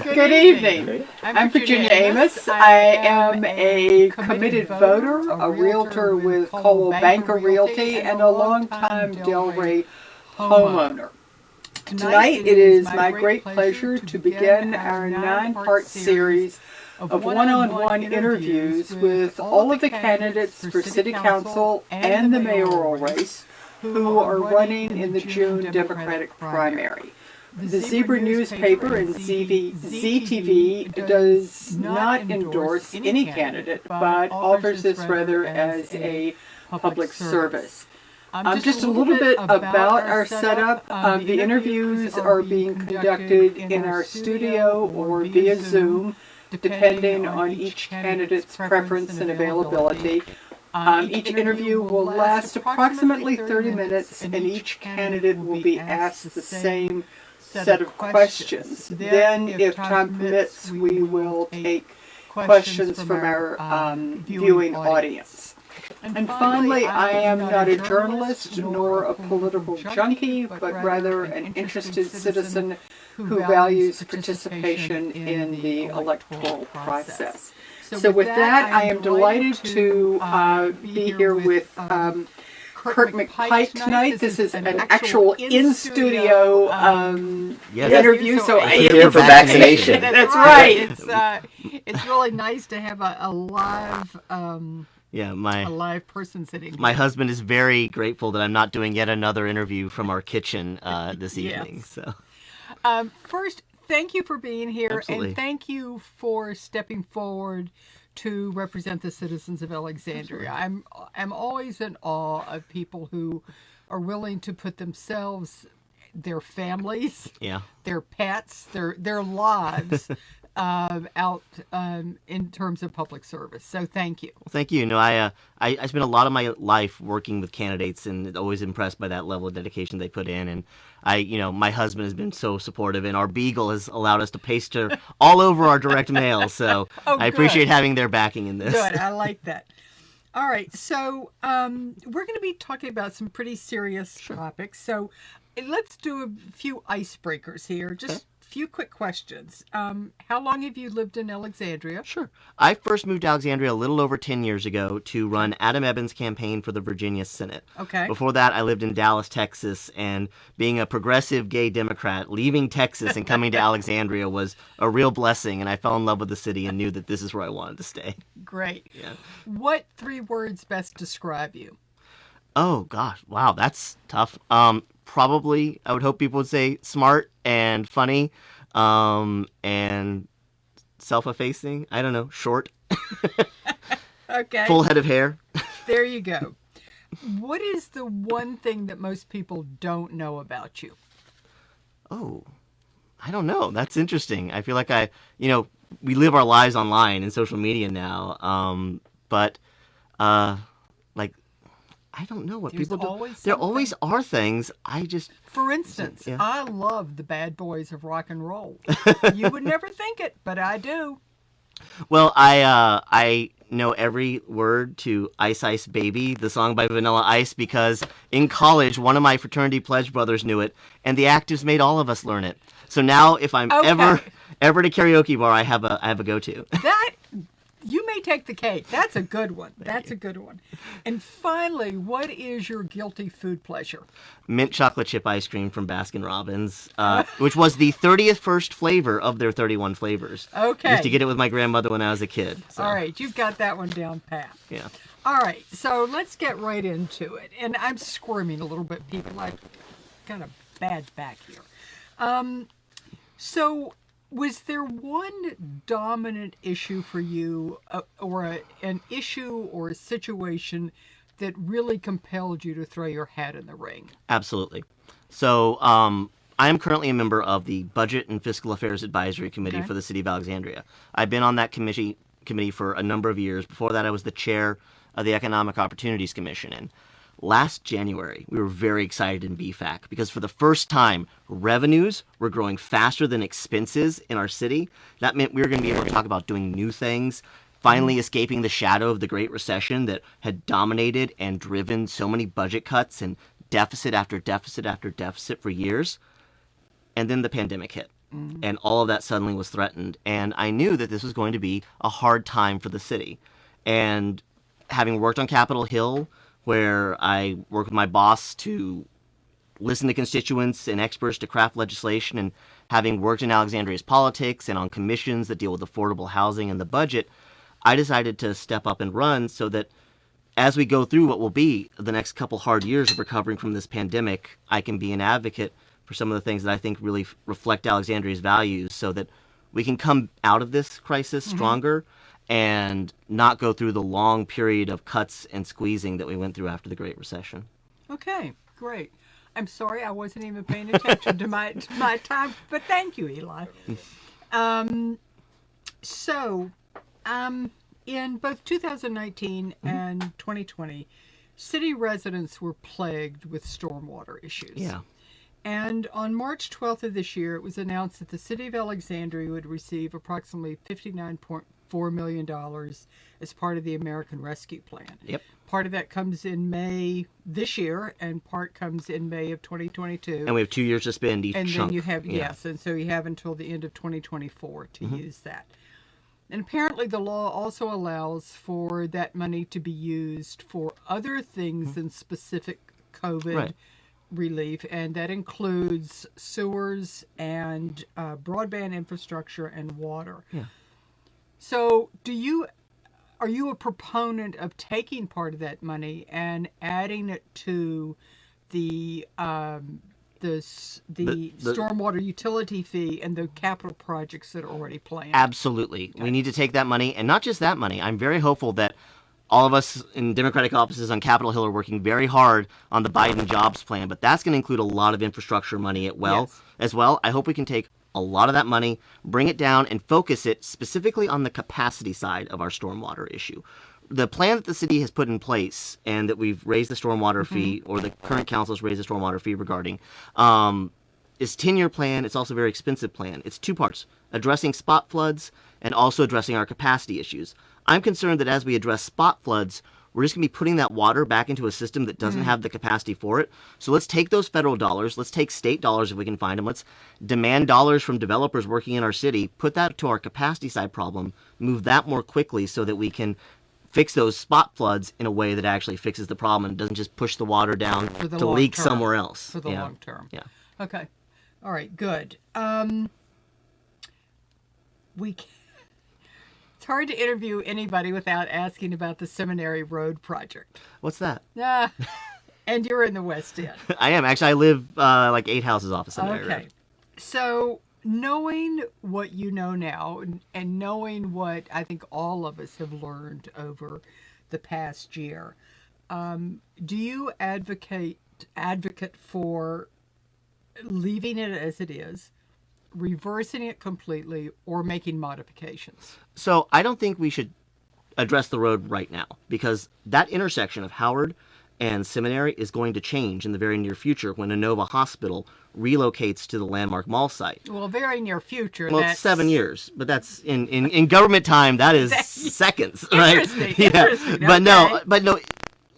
Good evening. I'm Virginia Amos. I am a committed voter, a realtor with Coldwell Banker Realty, and a longtime Delray homeowner. Tonight it is my great pleasure to begin our 9-part series of one-on-one interviews with all of the candidates for City Council and the mayoral race who are running in the June Democratic primary. The Zebra newspaper and ZTV does not endorse any candidate, but offers this rather as a public service. Just a little bit about our setup. The interviews are being conducted in our studio or via Zoom, depending on each candidate's preference and availability. Each interview will last approximately 30 minutes, and each candidate will be asked the same set of questions. Then, if time permits, we will take questions from our viewing audience. And finally, I am not a journalist nor a political junkie, but rather an interested citizen who values participation in the electoral process. So with that, I am delighted to be here with Kirk McPike tonight. This is an actual in-studio interview. So here for vaccination. That's right. It's really nice to have a live a live person sitting. My husband is very grateful that I'm not doing yet another interview from our kitchen this evening. So, first, thank you for being here, Absolutely. And thank you for stepping forward to represent the citizens of Alexandria. Absolutely. I'm always in awe of people who are willing to put themselves, their families, their pets, their lives out in terms of public service. So thank you. Well, thank you. I spent a lot of my life working with candidates and always impressed by that level of dedication they put in. And my husband has been so supportive, and our beagle has allowed us to paste her all over our direct mail. So I appreciate having their backing in this. Good. I like that. All right. So we're going to be talking about some pretty serious topics. So let's do a few icebreakers here. Just few quick questions. How long have you lived in Alexandria? Sure. I first moved to Alexandria a little over 10 years ago to run Adam Ebbins' campaign for the Virginia Senate. Okay. Before that, I lived in Dallas, Texas, and being a progressive gay Democrat, leaving Texas and coming to Alexandria was a real blessing, and I fell in love with the city and knew that this is where I wanted to stay. Great. Yeah. What 3 words best describe you? Oh, gosh. Wow, that's tough. Probably, I would hope people would say smart and funny, and self-effacing. I don't know, short. Okay. Full head of hair. There you go. What is the one thing that most people don't know about you? Oh, I don't know. That's interesting. I feel like we live our lives online and social media now, but I don't know what people do. There always are things. For instance, I love the bad boys of rock and roll. You would never think it, but I do. Well, I know every word to Ice Ice Baby, the song by Vanilla Ice, because in college, one of my fraternity pledge brothers knew it, and the actives made all of us learn it. So now, if I'm ever at a karaoke bar, I have a go-to. You may take the cake. That's a good one. That's a good one. And finally, what is your guilty food pleasure? Mint chocolate chip ice cream from Baskin-Robbins, which was the 31st flavor of their 31 flavors. Okay. I used to get it with my grandmother when I was a kid. So. All right. You've got that one down pat. Yeah. All right. So let's get right into it. And I'm squirming a little bit, people. I've got a bad back here. Was there one dominant issue for you, or an issue or a situation that really compelled you to throw your hat in the ring? Absolutely. So I am currently a member of the Budget and Fiscal Affairs Advisory Committee for the City of Alexandria. I've been on that committee for a number of years. Before that, I was the chair of the Economic Opportunities Commission. And last January, we were very excited in BFAC because for the first time, revenues were growing faster than expenses in our city. That meant we were going to be able to talk about doing new things, finally escaping the shadow of the Great Recession that had dominated and driven so many budget cuts and deficit after deficit after deficit for years. And then the pandemic hit. And all of that suddenly was threatened. And I knew that this was going to be a hard time for the city. And having worked on Capitol Hill, where I worked with my boss to listen to constituents and experts to craft legislation, and having worked in Alexandria's politics and on commissions that deal with affordable housing and the budget, I decided to step up and run so that as we go through what will be the next couple hard years of recovering from this pandemic, I can be an advocate for some of the things that I think really reflect Alexandria's values so that we can come out of this crisis stronger and not go through the long period of cuts and squeezing that we went through after the Great Recession. Okay, great. I'm sorry I wasn't even paying attention to my time, but thank you, Eli. In both 2019 and 2020, city residents were plagued with stormwater issues. Yeah. And on March 12th of this year, it was announced that the city of Alexandria would receive approximately $59.4 million as part of the American Rescue Plan. Yep. Part of that comes in May this year, and part comes in May of 2022. And we have 2 years to spend each and chunk. then you have, Yeah. yes, and so you have until the end of 2024 to use that. And apparently the law also allows for that money to be used for other things than specific COVID relief, and that includes sewers and broadband infrastructure and water. Yeah. So are you a proponent of taking part of that money and adding it to the stormwater utility fee and the capital projects that are already planned? Absolutely. Okay. We need to take that money, and not just that money. I'm very hopeful that all of us in Democratic offices on Capitol Hill are working very hard on the Biden jobs plan, but that's going to include a lot of infrastructure money as well. I hope we can take a lot of that money, bring it down, and focus it specifically on the capacity side of our stormwater issue. The plan that the city has put in place and that we've raised the stormwater fee, or the current council has raised the stormwater fee regarding, is a 10-year plan. It's also a very expensive plan. It's two parts, addressing spot floods and also addressing our capacity issues. I'm concerned that as we address spot floods, we're just going to be putting that water back into a system that doesn't have the capacity for it. So let's take those federal dollars, let's take state dollars if we can find them, let's demand dollars from developers working in our city, put that to our capacity side problem, move that more quickly so that we can fix those spot floods in a way that actually fixes the problem and doesn't just push the water down to leak somewhere else. For the long term. Yeah. Okay. All right, good. It's hard to interview anybody without asking about the Seminary Road project. What's that? And you're in the West End. I am. Actually, I live like 8 houses off of Seminary Road. So knowing what you know now and knowing what I think all of us have learned over the past year, do you advocate for leaving it as it is, reversing it completely, or making modifications? So I don't think we should address the road right now, because that intersection of Howard and Seminary is going to change in the very near future when Inova Hospital relocates to the Landmark Mall site. Well, very near future. Well, it's 7 years, but that's in government time. That is seconds, right? Interesting. But no.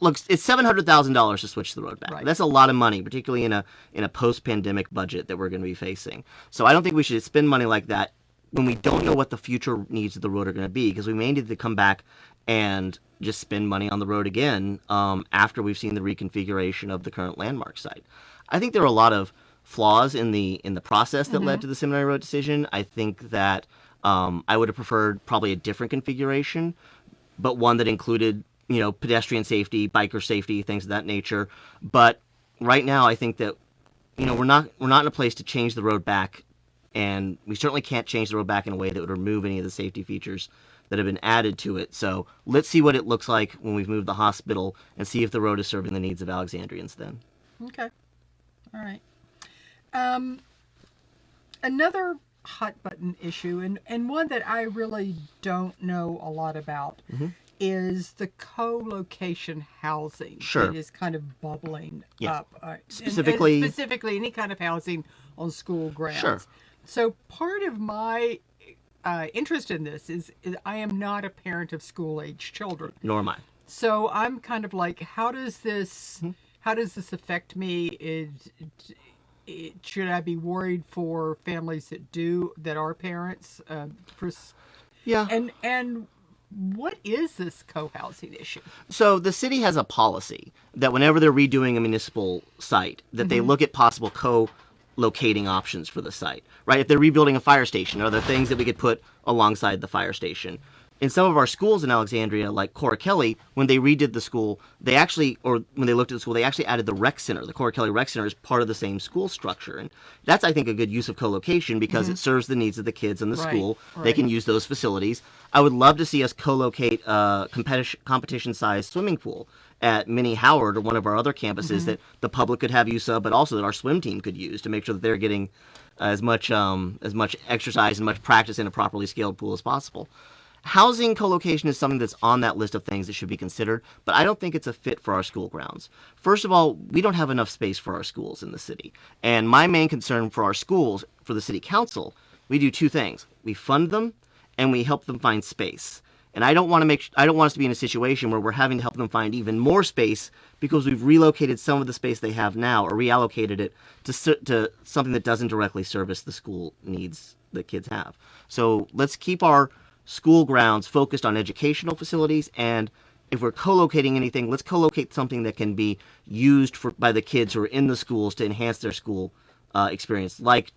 Look, it's $700,000 to switch the road back. Right. That's a lot of money, particularly in a post-pandemic budget that we're going to be facing. So I don't think we should spend money like that when we don't know what the future needs of the road are going to be, because we may need to come back and just spend money on the road again after we've seen the reconfiguration of the current Landmark site. I think there are a lot of flaws in the process that led to the Seminary Road decision. I think that I would have preferred probably a different configuration, but one that included pedestrian safety, biker safety, things of that nature. But right now, I think that we're not in a place to change the road back, and we certainly can't change the road back in a way that would remove any of the safety features that have been added to it. So let's see what it looks like when we've moved the hospital and see if the road is serving the needs of Alexandrians then. Okay. All right. Another hot button issue, and one that I really don't know a lot about, is the co-location housing. Sure. That is kind of bubbling up. Specifically any kind of housing on school grounds. Sure. So part of my interest in this is I am not a parent of school-age children. Nor am I. So I'm kind of like, how does this affect me? should I be worried for families that are parents? Yeah. And what is this co-housing issue? So the city has a policy that whenever they're redoing a municipal site, that they look at possible co-locating options for the site, right? If they're rebuilding a fire station, are there things that we could put alongside the fire station? In some of our schools in Alexandria, like Cora Kelly, when they redid the school, when they looked at the school, they actually added the rec center. The Cora Kelly Rec Center is part of the same school structure. And that's, I think, a good use of co-location because it serves the needs of the kids in the school. Right. They can use those facilities. I would love to see us co-locate a competition-sized swimming pool at Minnie Howard or one of our other campuses that the public could have use of, but also that our swim team could use to make sure that they're getting as much exercise and much practice in a properly scaled pool as possible. Housing co-location is something that's on that list of things that should be considered, but I don't think it's a fit for our school grounds. First of all, we don't have enough space for our schools in the city. And my main concern for our schools, for the city council, we do two things. We fund them and we help them find space. And I don't want us to be in a situation where we're having to help them find even more space because we've relocated some of the space they have now or reallocated it to something that doesn't directly service the school needs that kids have. So let's keep our school grounds focused on educational facilities, and if we're co-locating anything, let's co-locate something that can be used by the kids who are in the schools to enhance their school experience, like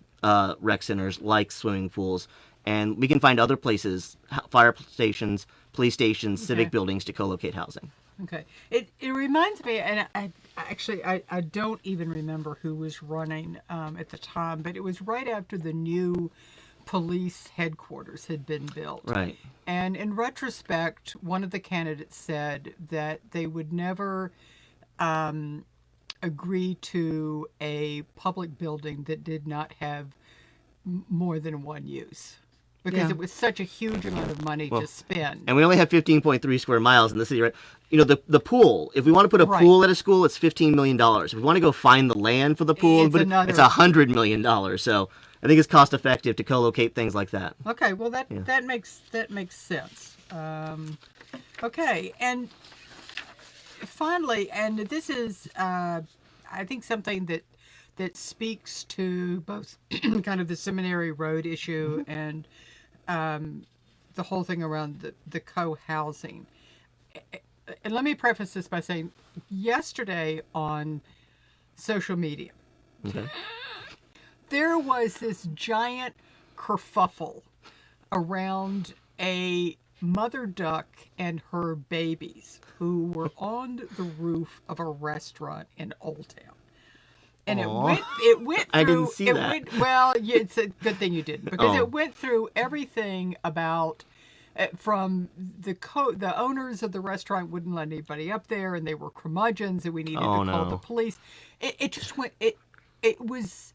rec centers, like swimming pools, and we can find other places, fire stations, police stations, civic buildings to co-locate housing. Okay. It reminds me, and I don't even remember who was running at the time, but it was right after the new police headquarters had been built. Right. And in retrospect, one of the candidates said that they would never agree to a public building that did not have more than one use. Because it was such a huge amount of money to spend. And we only have 15.3 square miles in the city, right? You know, the pool, if we want to put a pool at a school, it's $15 million. If we want to go find the land for the pool, it's $100 million. So I think it's cost effective to co-locate things like that. Okay, well that makes sense. Okay, and finally, and this is I think something that speaks to both kind of the Seminary Road issue and the whole thing around the co-housing. And let me preface this by saying, yesterday on social media, there was this giant kerfuffle around a mother duck and her babies who were on the roof of a restaurant in Old Town. And it went through. I didn't see that. It's a good thing you didn't, because it went through everything about from the owners of the restaurant wouldn't let anybody up there, and they were curmudgeons, and we needed to call the police. It just went. It was.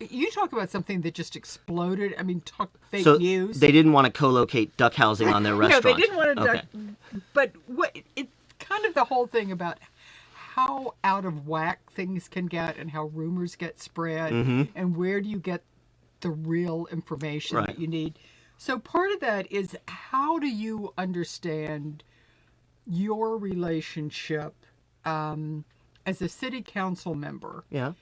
You talk about something that just exploded. I mean, talk fake news. They didn't want to co-locate duck housing on their restaurant. No, they didn't want to duck. But kind of the whole thing about how out of whack things can get and how rumors get spread and where do you get the real information that you need. So part of that is, how do you understand your relationship as a city council member? Yeah.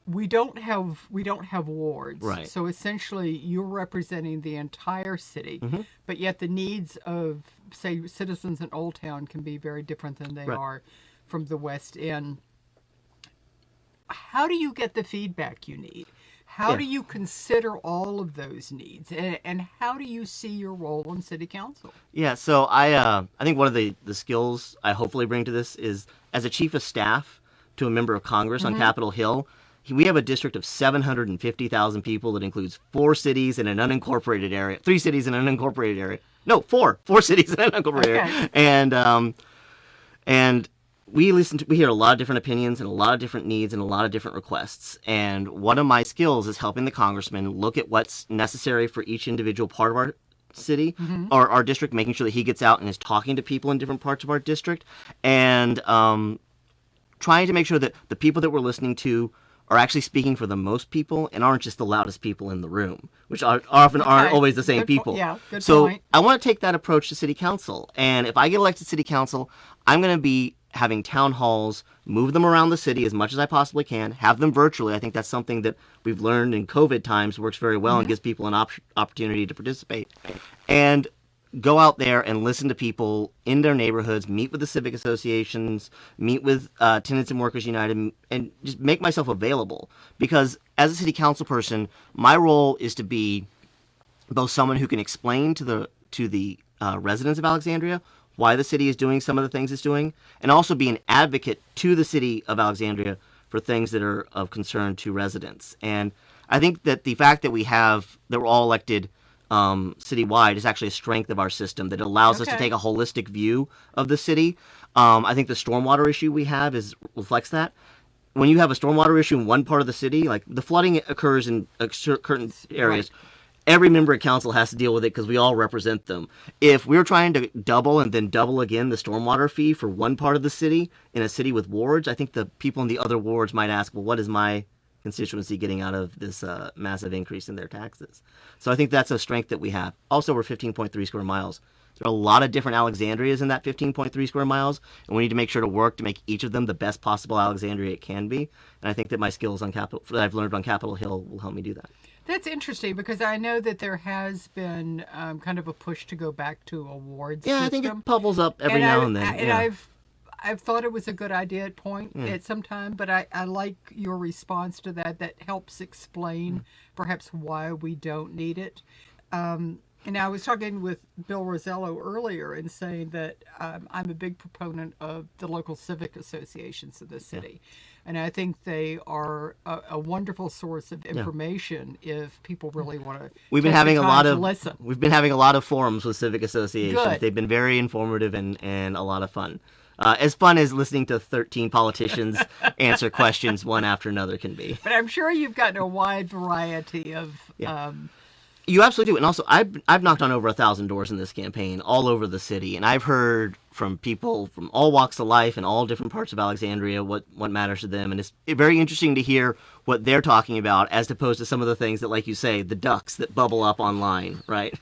We don't have wards. Right. So essentially you're representing the entire city, but yet the needs of, say, citizens in Old Town can be very different than they are from the West End. How do you get the feedback you need? How do you consider all of those needs? And how do you see your role on city council? Yeah, so I think one of the skills I hopefully bring to this is, as a chief of staff to a member of Congress on Capitol Hill, we have a district of 750,000 people that includes 4 cities and an unincorporated area, 3 cities and an unincorporated area. No, 4 cities and an unincorporated area. And we hear a lot of different opinions and a lot of different needs and a lot of different requests. And one of my skills is helping the congressman look at what's necessary for each individual part of our city or our district, making sure that he gets out and is talking to people in different parts of our district, and trying to make sure that the people that we're listening to are actually speaking for the most people and aren't just the loudest people in the room, which often aren't always the same people. Good so point. I want to take that approach to city council. And if I get elected city council, I'm going to be having town halls move them around the city as much as I possibly can, have them virtually. I think that's something that we've learned in COVID times works very well and gives people an opportunity to participate. And go out there and listen to people in their neighborhoods, meet with the civic associations, meet with Tenants and Workers United, and just make myself available. Because as a city council person, my role is to be both someone who can explain to the residents of Alexandria why the city is doing some of the things it's doing, and also be an advocate to the city of Alexandria for things that are of concern to residents. And I think that the fact that we're all elected citywide is actually a strength of our system, that allows us to take a holistic view of the city. I think the stormwater issue we have reflects that. When you have a stormwater issue in one part of the city, like the flooding occurs in certain areas, every member of council has to deal with it because we all represent them. If we're trying to double and then double again the stormwater fee for one part of the city in a city with wards, I think the people in the other wards might ask, well, what is my constituency getting out of this massive increase in their taxes? So I think that's a strength that we have. Also, we're 15.3 square miles. There are a lot of different Alexandrias in that 15.3 square miles, and we need to make sure to work to make each of them the best possible Alexandria it can be. And I think that my skills that I've learned on Capitol Hill will help me do that. That's interesting because I know that there has been kind of a push to go back to a ward system. Yeah, I think it bubbles up every now and then. And I've thought it was a good idea at some time, but I like your response to that. That helps explain perhaps why we don't need it. And I was talking with Bill Rosello earlier and saying that I'm a big proponent of the local civic associations of the city. And I think they are a wonderful source of information if people really want to. We've been having a lot of forums with civic associations. Good. They've been very informative and a lot of fun. As fun as listening to 13 politicians answer questions one after another can be. But I'm sure you've gotten a wide variety of. You absolutely do. And also, I've knocked on over 1,000 doors in this campaign all over the city. And I've heard from people from all walks of life and all different parts of Alexandria what matters to them. And it's very interesting to hear what they're talking about as opposed to some of the things that, like you say, the ducks that bubble up online, right?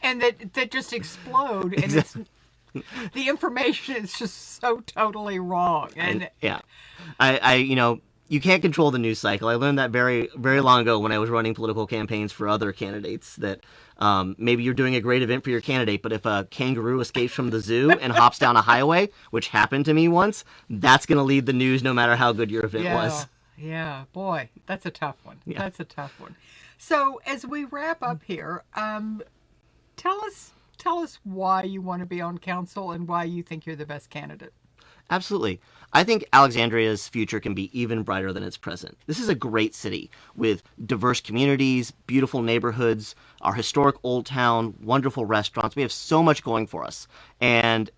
And that just explode. And Exactly. the information is just so totally wrong. And you can't control the news cycle. I learned that very, very long ago when I was running political campaigns for other candidates that maybe you're doing a great event for your candidate, but if a kangaroo escapes from the zoo and hops down a highway, which happened to me once, that's going to lead the news no matter how good your event was. Yeah, boy, that's a tough one. Yeah. That's a tough one. So as we wrap up here, tell us why you want to be on council and why you think you're the best candidate. Absolutely. I think Alexandria's future can be even brighter than its present. This is a great city with diverse communities, beautiful neighborhoods, our historic old town, wonderful restaurants. We have so much going for us. But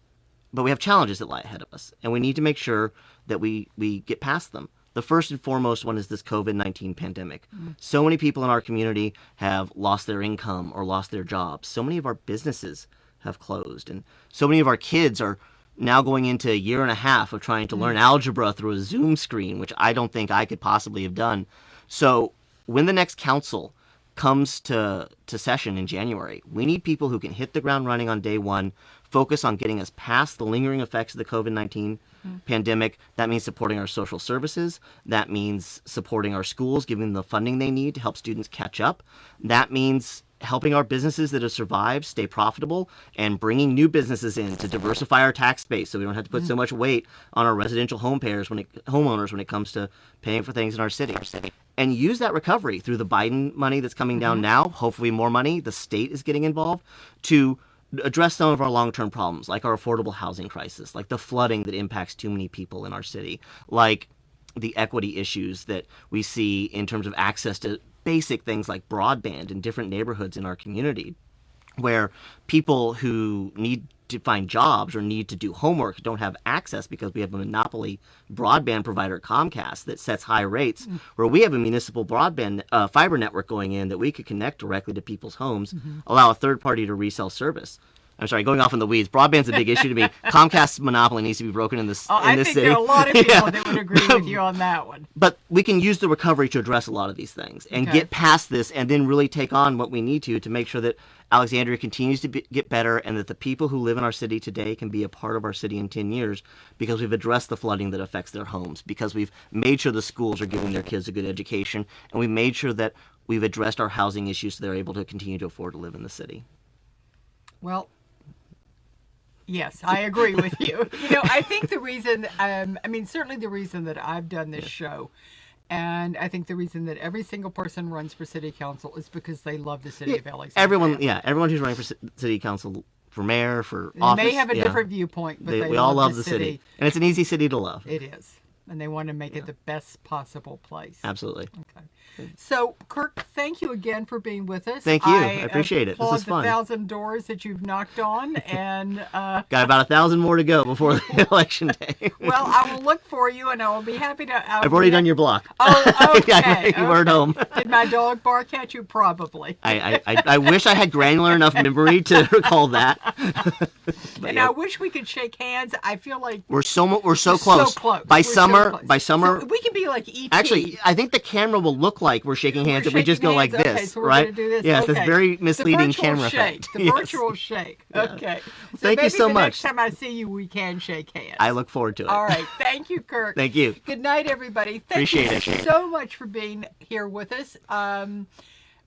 we have challenges that lie ahead of us, and we need to make sure that we get past them. The first and foremost one is this COVID-19 pandemic. So many people in our community have lost their income or lost their jobs. So many of our businesses have closed, and so many of our kids are now going into a year and a half of trying to learn algebra through a Zoom screen, which I don't think I could possibly have done. So when the next council comes to session in January, we need people who can hit the ground running on day one, focus on getting us past the lingering effects of the COVID-19 pandemic. That means supporting our social services. That means supporting our schools, giving them the funding they need to help students catch up. That means helping our businesses that have survived stay profitable and bringing new businesses in to diversify our tax base so we don't have to put so much weight on our residential homeowners when it comes to paying for things in our city. And use that recovery through the Biden money that's coming down now, hopefully more money, the state is getting involved, to address some of our long-term problems, like our affordable housing crisis, like the flooding that impacts too many people in our city, like the equity issues that we see in terms of access to basic things like broadband in different neighborhoods in our community, where people who need to find jobs or need to do homework don't have access because we have a monopoly broadband provider, Comcast, that sets high rates, where we have a municipal broadband fiber network going in that we could connect directly to people's homes, allow a third party to resell service. I'm sorry, going off in the weeds. Broadband's a big issue to me. Comcast's monopoly needs to be broken in this I in this think city. there are a lot of people that would agree with you on that one. But we can use the recovery to address a lot of these things and Okay. get past this, and then really take on what we need to make sure that Alexandria continues to get better, and that the people who live in our city today can be a part of our city in 10 years, because we've addressed the flooding that affects their homes, because we've made sure the schools are giving their kids a good education, and we made sure that we've addressed our housing issues so they're able to continue to afford to live in the city. Well, yes, I agree with you. You know, I think the reason, certainly the reason that I've done this show, and I think the reason that every single person runs for city council is because they love the city of Alexandria. Everyone who's running for city council, for mayor, for They office. may have a different viewpoint, but they we all love the city. And it's an easy city to love. It is. And they want to make it the best possible place. Absolutely. Okay. So, Kirk, thank you again for being with us. Thank you. I appreciate it. This is fun. The 1,000 doors that you've knocked on, and got about 1,000 more to go before the election day. Well, I will look for you, and I will be happy to. I've already done your block. Oh, okay. You weren't home. Did my dog bark at you? Probably. I wish I had granular enough memory to recall that. And I wish we could shake hands. I feel like we're so close. So close. By We're summer, so close. by summer, so we can be like E.T. Actually, I think the camera will look like we're shaking hands if we just go shaking like hands. this, Okay, so we're right? gonna do this. Yes, Okay. that's very misleading the virtual camera shake. effect. The Yes. virtual shake. Yeah. Okay. So Thank you maybe so the much. Next time I see you, we can shake hands. I look forward to it. All right. Thank you, Kirk. Thank you. Good night, everybody. Thank Appreciate you it. so much for being here with us.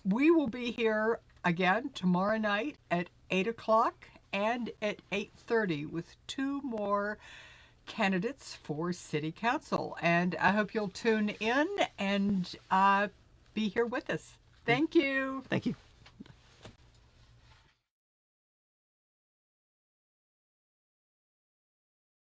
We will be here again tomorrow night at 8 o'clock and at 8:30 with 2 more candidates for City Council. And I hope you'll tune in and be here with us. Thank you. Thank you.